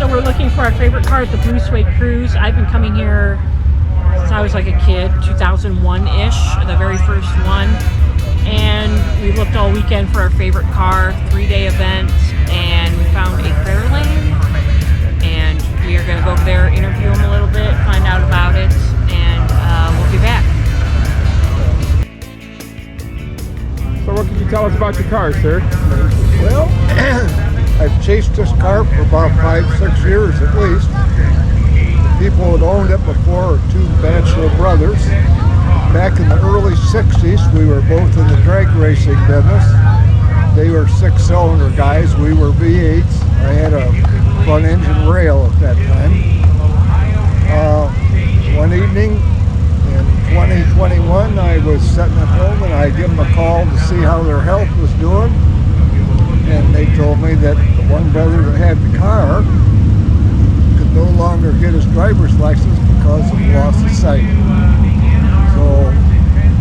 So we're looking for our favorite car at the Blue Suede Cruise. I've been coming here since I was like a kid, 2001-ish, the very first one. And we looked all weekend for our favorite car, 3-day event, and we found a Fairlane. And we are going to go over there, interview them a little bit, find out about it, and we'll be back. So what can you tell us about your car, sir? Well, I've chased this car for about 5-6 years at least. The people that owned it before are two bachelor brothers. Back in the early 60s, we were both in the drag racing business. They were 6-cylinder guys, we were V8s. I had a front engine rail at that time. One evening in 2021, I was sitting at home and I gave them a call to see how their health was doing. And they told me that the one brother that had the car could no longer get his driver's license because of loss of sight. So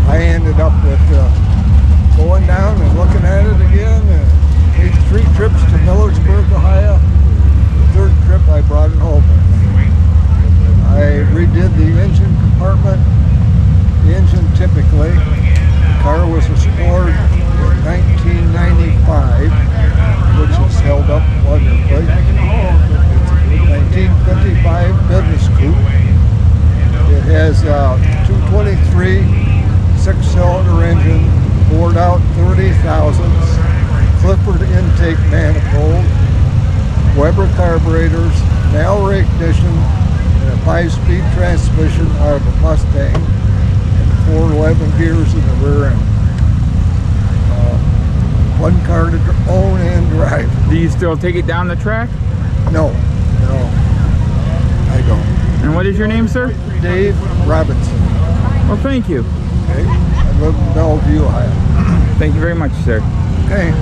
I ended up with going down and looking at it again, and made 3 trips to Millersburg, Ohio. The 3rd trip I brought it home with me. I redid the engine compartment, the engine typically. The car was restored in 1995, which has held up wonderfully. It's a 1955 business coupe. It has a 223 6-cylinder engine, bored out 30 thousandths, Clifford intake manifold, Weber carburetors, Mallory ignition, and a 5-speed transmission out of a Mustang, and 411 gears in the rear end. One car to own and drive. Do you still take it down the track? No, I don't. And what is your name, sir? Dave Robinson. Well, thank you. Okay, I live in Bellevue, Ohio. Thank you very much, sir. Okay.